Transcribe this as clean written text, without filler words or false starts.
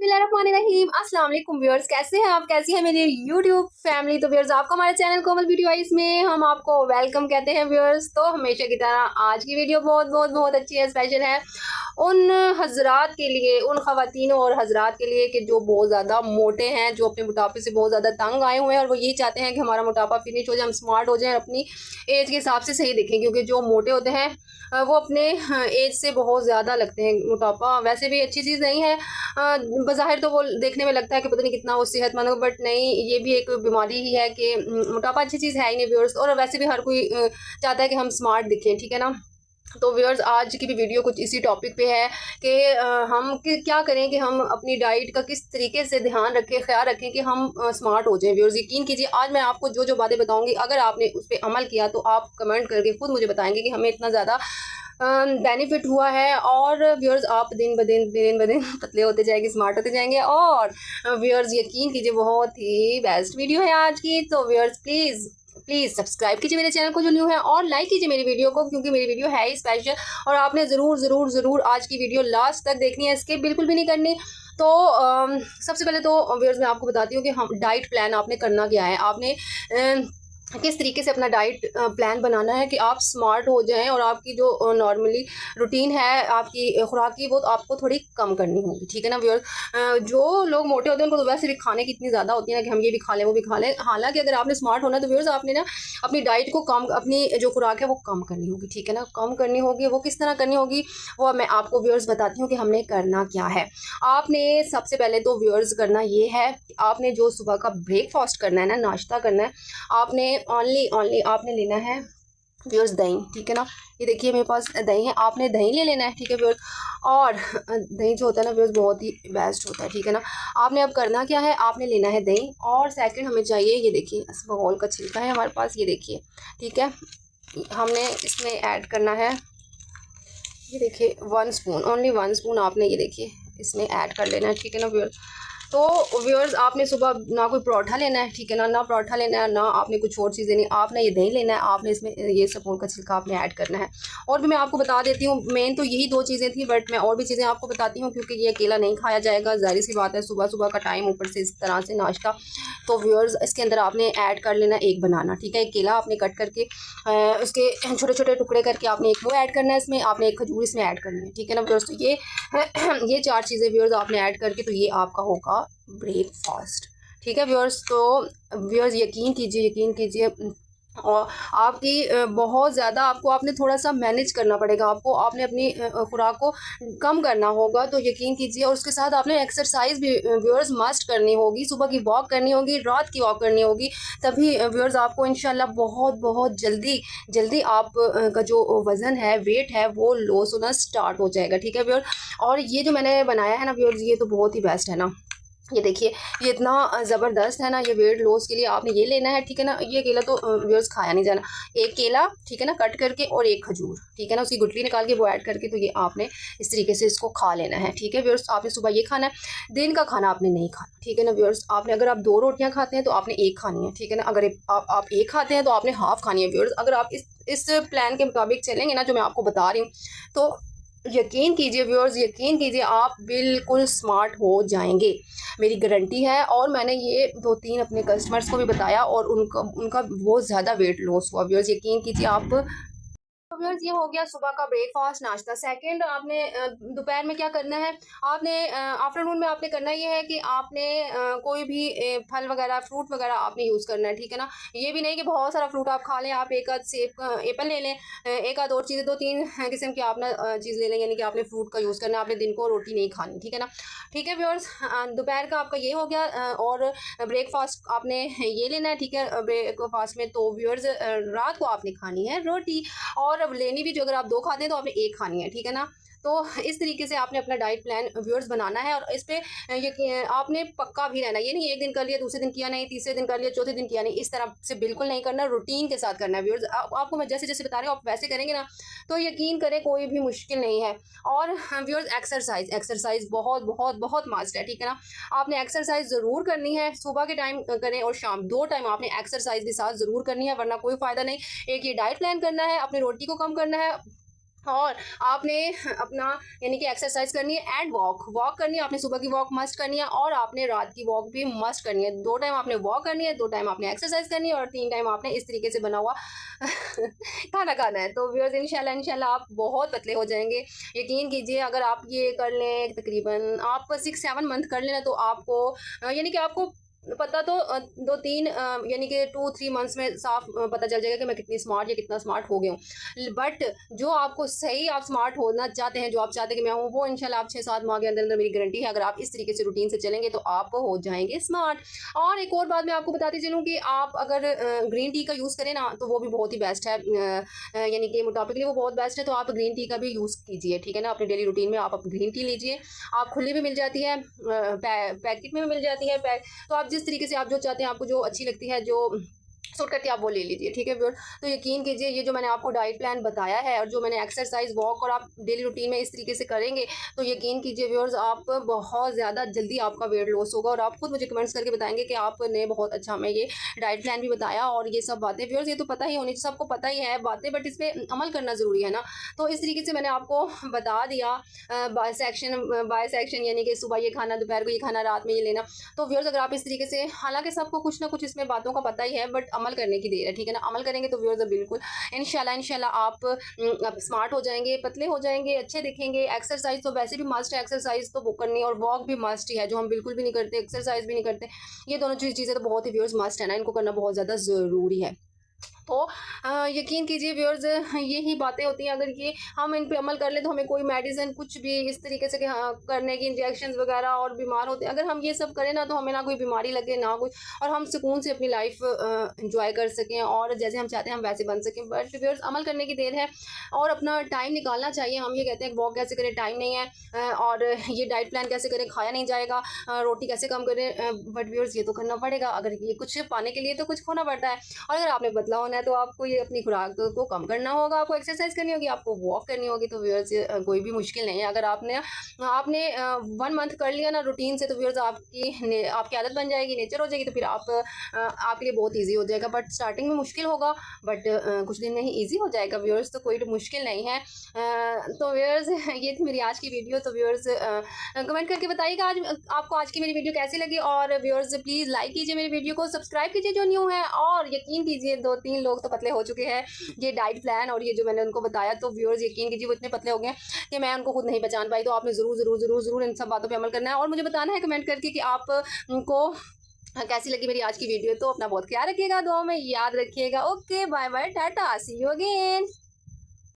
बिस्मिल्लाहिर्रहमानिर्रहीम। अस्सलाम वालेकुम व्यूअर्स, कैसे हैं आप, कैसी है मेरी यूट्यूब फैमिली। तो व्यूअर्स, आपको हमारे चैनल कोमल ब्यूटी वाइज में हम आपको वेलकम कहते हैं व्यूअर्स। तो हमेशा की तरह आज की वीडियो बहुत बहुत बहुत अच्छी है, स्पेशल है उन हजरात के लिए, उन खवातीनों और हजरात के लिए कि जो बहुत ज़्यादा मोटे हैं, जो अपने मोटापे से बहुत ज़्यादा तंग आए हुए हैं और वो यही चाहते हैं कि हमारा मोटापा फिनिश हो जाए, हम स्मार्ट हो जाए, अपनी एज के हिसाब से सही दिखें। क्योंकि जो मोटे होते हैं वो अपने एज से बहुत ज़्यादा लगते हैं। मोटापा वैसे भी अच्छी चीज़ नहीं है, बज़ाहिर तो वो देखने में लगता है कि पता नहीं कितना वो सेहतमंद हो, बट नहीं, ये भी एक बीमारी ही है कि मोटापा अच्छी चीज़ है ही नहीं व्यूअर्स। और वैसे भी हर कोई चाहता है कि हम स्मार्ट दिखें, ठीक है ना। तो व्यूअर्स, आज की भी वीडियो कुछ इसी टॉपिक पे है कि हम क्या करें कि हम अपनी डाइट का किस तरीके से ध्यान रखें, ख्याल रखें कि हम स्मार्ट हो जाएं। व्यूअर्स, यकीन कीजिए आज मैं आपको जो जो बातें बताऊंगी, अगर आपने उस पर अमल किया तो आप कमेंट करके खुद मुझे बताएंगे कि हमें इतना ज़्यादा बेनिफिट हुआ है। और व्यूअर्स, आप दिन ब दिन पतले होते जाएंगे, स्मार्ट होते जाएंगे। और व्यूअर्स, यकीन कीजिए बहुत ही बेस्ट वीडियो है आज की। तो व्यूअर्स, प्लीज़ सब्सक्राइब कीजिए मेरे चैनल को जो न्यू है, और लाइक कीजिए मेरी वीडियो को, क्योंकि मेरी वीडियो है ही स्पेशल। और आपने ज़रूर आज की वीडियो लास्ट तक देखनी है, स्किप बिल्कुल भी नहीं करनी। तो सबसे पहले तो व्यूअर्स मैं आपको बताती हूँ कि हम डाइट प्लान आपने करना क्या है। आपने किस तरीके से अपना डाइट प्लान बनाना है कि आप स्मार्ट हो जाएं और आपकी जो नॉर्मली रूटीन है आपकी खुराक की, वो तो आपको थोड़ी कम करनी होगी, ठीक है ना व्यूअर्स। जो लोग मोटे होते हैं उनको तो वैसे भी खाने की इतनी ज़्यादा होती है ना कि हम ये भी खा लें वो भी खा लें। हालांकि अगर आपने स्मार्ट होना है तो व्यूअर्स, आपने ना अपनी डाइट को कम, अपनी जो खुराक है वो कम करनी होगी, ठीक है ना, कम करनी होगी। वो किस तरह करनी होगी वो मैं आपको व्यूअर्स बताती हूँ कि हमने करना क्या है। आपने सबसे पहले तो व्यूअर्स करना ये है कि आपने जो सुबह का ब्रेकफास्ट करना है ना, नाश्ता करना है, आपने ओनली आपने लेना है व्यूअर्स दही, ठीक है ना। ये देखिए मेरे पास दही है, आपने दही ले लेना है, ठीक है व्यूअर्स। और दही जो होता है ना व्यूअर्स, बहुत ही बेस्ट होता है, ठीक है ना। आपने अब करना क्या है, आपने लेना है दही। और सेकंड हमें चाहिए, ये देखिए इसबगोल का छिलका है हमारे पास, ये देखिए, ठीक है। हमने इसमें ऐड करना है, ये देखिए 1 स्पून, ओनली 1 स्पून आपने ये देखिए इसमें ऐड कर लेना है, ठीक है ना व्यूअर्स। तो व्यूअर्स, आपने सुबह ना कोई परोठा लेना है, ठीक है ना, ना परोठा लेना है, ना आपने कुछ और चीज़ लेनी, आपने ये दही लेना है, आपने इसमें ये सफ़ोन का छिलका आपने ऐड करना है। और भी मैं आपको बता देती हूँ, मेन तो यही 2 चीज़ें थी, बट मैं और भी चीज़ें आपको बताती हूँ क्योंकि ये अकेला नहीं खाया जाएगा, ज़ाहिर सी बात है, सुबह सुबह का टाइम, ऊपर से इस तरह से नाश्ता। तो व्यूअर्स, इसके अंदर आपने ऐड कर लेना एक बनाना, ठीक है, एक केला आपने कट करके उसके छोटे छोटे टुकड़े करके आपने एक वो ऐड करना है इसमें, आपने एक खजूर इसमें ऐड करनी है, ठीक है ना व्यूअर्स। तो ये 4 चीज़ें व्यूअर्स आपने ऐड करके, तो ये आपका होगा ब्रेकफास्ट, ठीक है व्यूअर्स। तो व्यूअर्स, यकीन कीजिए और आपकी बहुत ज़्यादा आपको, आपने थोड़ा सा मैनेज करना पड़ेगा, आपको आपने अपनी खुराक को कम करना होगा, तो यकीन कीजिए। और उसके साथ आपने एक्सरसाइज भी व्यूअर्स मस्ट करनी होगी, सुबह की वॉक करनी होगी, रात की वॉक करनी होगी, तभी व्यूअर्स आपको इंशाल्लाह बहुत बहुत जल्दी आप का जो वज़न है, वेट है, वो लॉस होना स्टार्ट हो जाएगा, ठीक है व्यूअर्स। और ये जो मैंने बनाया है ना व्यूअर्स, ये तो बहुत ही बेस्ट है ना। ये देखिए, ये इतना ज़बरदस्त है ना, ये वेट लॉस के लिए आपने ये लेना है, ठीक है ना। ये केला तो व्यूअर्स खाया नहीं जाना, एक केला, ठीक है ना, कट करके, और एक खजूर, ठीक है ना, उसकी गुठली निकाल के वो ऐड करके, तो ये आपने इस तरीके से इसको खा लेना है, ठीक है व्यूअर्स। आपने सुबह ये खाना है, दिन का खाना आपने नहीं खाना, ठीक है ना व्यूअर्स। आपने, अगर आप 2 रोटियाँ खाते हैं तो आपने 1 खानी है, ठीक है ना। अगर आप 1 खाते हैं तो आपने हाफ़ खानी है व्यूअर्स। अगर आप इस प्लान के मुताबिक चलेंगे ना, जो मैं आपको बता रही हूँ, तो यकीन कीजिए व्यूअर्स, यकीन कीजिए, आप बिल्कुल स्मार्ट हो जाएंगे, मेरी गारंटी है। और मैंने ये 2-3 अपने कस्टमर्स को भी बताया और उनका उनका बहुत ज़्यादा वेट लॉस हुआ व्यूअर्स, यकीन कीजिए आप। तो व्यूअर्स, ये हो गया सुबह का ब्रेकफास्ट, नाश्ता। सेकंड, आपने दोपहर में क्या करना है, आपने आफ्टरनून में आपने करना ये है कि आपने कोई भी फल वगैरह, फ्रूट वगैरह आपने यूज़ करना है, ठीक है ना। ये भी नहीं कि बहुत सारा फ्रूट आप खा लें, आप एक आध सेब, एप्पल ले लें, एक आध और चीज़ें, 2-3 किस्म की आप ना चीज़ ले लें, यानी कि आपने फ्रूट का यूज़ करना है, आपने दिन को रोटी नहीं खानी, ठीक है ना। ठीक है व्यूअर्स, दोपहर का आपका ये हो गया। और ब्रेकफास्ट आपने ये लेना है, ठीक है, ब्रेकफास्ट में। तो व्यूअर्स, रात को आपने खानी है रोटी, और अब लेनी भी, जो अगर आप 2 खाते हैं तो आपने 1 खानी है, ठीक है ना। तो इस तरीके से आपने अपना डाइट प्लान व्यूअर्स बनाना है, और इस पे ये आपने पक्का भी रहना, ये नहीं एक दिन कर लिया, दूसरे दिन किया नहीं, तीसरे दिन कर लिया, चौथे दिन किया नहीं, इस तरह से बिल्कुल नहीं करना, रूटीन के साथ करना है व्यूअर्स। आपको मैं जैसे जैसे बता रही हूँ, आप वैसे करेंगे ना, तो यकीन करें कोई भी मुश्किल नहीं है। और व्यूअर्स, एक्सरसाइज बहुत बहुत बहुत मस्ट है, ठीक है ना। आपने एक्सरसाइज ज़रूर करनी है, सुबह के टाइम करें और शाम, 2 टाइम आपने एक्सरसाइज के साथ ज़रूर करनी है, वरना कोई फ़ायदा नहीं। एक ये डाइट प्लान करना है, अपनी रोटी को कम करना है, और आपने अपना यानी कि एक्सरसाइज करनी है एंड वॉक करनी है। आपने सुबह की वॉक मस्ट करनी है और आपने रात की वॉक भी मस्ट करनी है। 2 टाइम आपने वॉक करनी है, 2 टाइम आपने एक्सरसाइज करनी है और 3 टाइम आपने इस तरीके से बना हुआ खाना खाना है। तो व्यूअर्स इंशाल्लाह आप बहुत पतले हो जाएंगे। यकीन कीजिए, अगर आप ये कर लें, तकरीबन आप 6-7 मंथ कर लेना, तो आपको यानी कि आपको पता तो 2-3 यानी कि 2-3 मंथ्स में साफ पता चल जाएगा कि मैं कितनी स्मार्ट या कितना स्मार्ट हो गया हूँ। बट जो आपको सही आप स्मार्ट होना चाहते हैं, जो आप चाहते हैं कि मैं हूँ, वो इंशाल्लाह आप 6-7 माह के अंदर अंदर, मेरी गारंटी है, अगर आप इस तरीके से रूटीन से चलेंगे तो आप हो जाएंगे स्मार्ट। और एक और बात मैं आपको बताती चलूँ कि आप अगर ग्रीन टी का यूज़ करें ना, तो वो भी बहुत ही बेस्ट है, यानी कि मोटापे वो बहुत बेस्ट है। तो आप ग्रीन टी का भी यूज़ कीजिए, ठीक है ना। अपने डेली रूटीन में आप ग्रीन टी लीजिए। आप खुली भी मिल जाती है, पैकेट में भी मिल जाती है, तो आप जिस तरीके से आप जो चाहते हैं, आपको जो अच्छी लगती है, जो सूट करती है, आप वो ले लीजिए, ठीक है व्यूअर। तो यकीन कीजिए, ये जो मैंने आपको डाइट प्लान बताया है और जो मैंने एक्सरसाइज, वॉक और आप डेली रूटीन में इस तरीके से करेंगे, तो यकीन कीजिए व्यूअर्स, आप बहुत ज़्यादा जल्दी आपका वेट लॉस होगा। और आप खुद मुझे कमेंट्स करके बताएंगे कि आपने बहुत अच्छा हमें ये डाइट प्लान भी बताया और ये सब बातें। व्यूअर्स ये तो पता ही होनी, सबको पता ही है बातें, बट इस पर अमल करना ज़रूरी है ना। तो इस तरीके से मैंने आपको बता दिया बाय सेक्शन, यानी कि सुबह ये खाना, दोपहर को ये खाना, रात में ये लेना। तो व्यूअर्स अगर आप इस तरीके से, हालांकि सबको कुछ ना कुछ इसमें बातों का पता ही है, बट अमल करने की देर है, ठीक है ना। अमल करेंगे तो व्यूअर्स बिल्कुल इंशाल्लाह आप स्मार्ट हो जाएंगे, पतले हो जाएंगे, अच्छे दिखेंगे। एक्सरसाइज तो वैसे भी मस्ट है, एक्सरसाइज तो वो करनी है, और वॉक भी मस्ट ही है, जो हम बिल्कुल भी नहीं करते, एक्सरसाइज भी नहीं करते। ये दोनों चीज़ें तो बहुत ही व्यूअर्स मस्ट है ना, इनको करना बहुत ज़्यादा ज़रूरी है। तो यकीन कीजिए व्यूअर्स, यही बातें होती हैं। अगर ये हम इन पे अमल कर ले, तो हमें कोई मेडिसिन कुछ भी इस तरीके से करने की, इंजेक्शन वगैरह, और बीमार होते हैं, अगर हम ये सब करें ना, तो हमें ना कोई बीमारी लगे ना कुछ, और हम सुकून से अपनी लाइफ इंजॉय कर सकें और जैसे हम चाहते हैं हम वैसे बन सकें। बट व्यूअर्स अमल करने की देर है और अपना टाइम निकालना चाहिए। हम ये कहते हैं वॉक कैसे करें, टाइम नहीं है, और ये डाइट प्लान कैसे करें, खाया नहीं जाएगा, रोटी कैसे कम करें, बट व्यूअर्स ये तो करना पड़ेगा। अगर ये कुछ पाने के लिए तो कुछ खोना पड़ता है। और अगर आपने बदला होना है, तो आपको ये अपनी खुराक को कम करना होगा, आपको एक्सरसाइज करनी होगी, आपको वॉक करनी होगी। तो व्यूअर्स कोई भी मुश्किल नहीं है। अगर आपने 1 मंथ कर लिया ना रूटीन से, तो व्यूअर्स आपकी आदत बन जाएगी, नेचर हो जाएगी, तो फिर आपके लिए बहुत ईजी हो जाएगा। बट स्टार्टिंग में मुश्किल होगा, बट कुछ दिन में ही ईजी हो जाएगा व्यूअर्स, तो कोई मुश्किल नहीं है। तो व्यूअर्स ये थी मेरी आज की वीडियो। तो व्यूअर्स कमेंट करके बताइएगा आपको आज की मेरी वीडियो कैसी लगी। और व्यूअर्स प्लीज़ लाइक कीजिए मेरी वीडियो को, सब्सक्राइब कीजिए जो न्यू है, और यकीन कीजिए 2-3 लोग तो पतले हो चुके हैं ये डाइट प्लान और ये जो मैंने उनको बताया। तो व्यूअर्स यकीन कीजिए वो इतने पतले हो गए कि मैं उनको खुद नहीं पहचान पाई। तो आपने ज़रूर ज़रूर ज़रूर ज़रूर इन सब बातों पे अमल करना है और मुझे बताना है कमेंट करके कि आपको कैसी लगी मेरी आज की वीडियो। तो अपना बहुत ख्याल रखिएगा, दुआ में याद रखिएगा। Okay, bye bye, tata, see you again.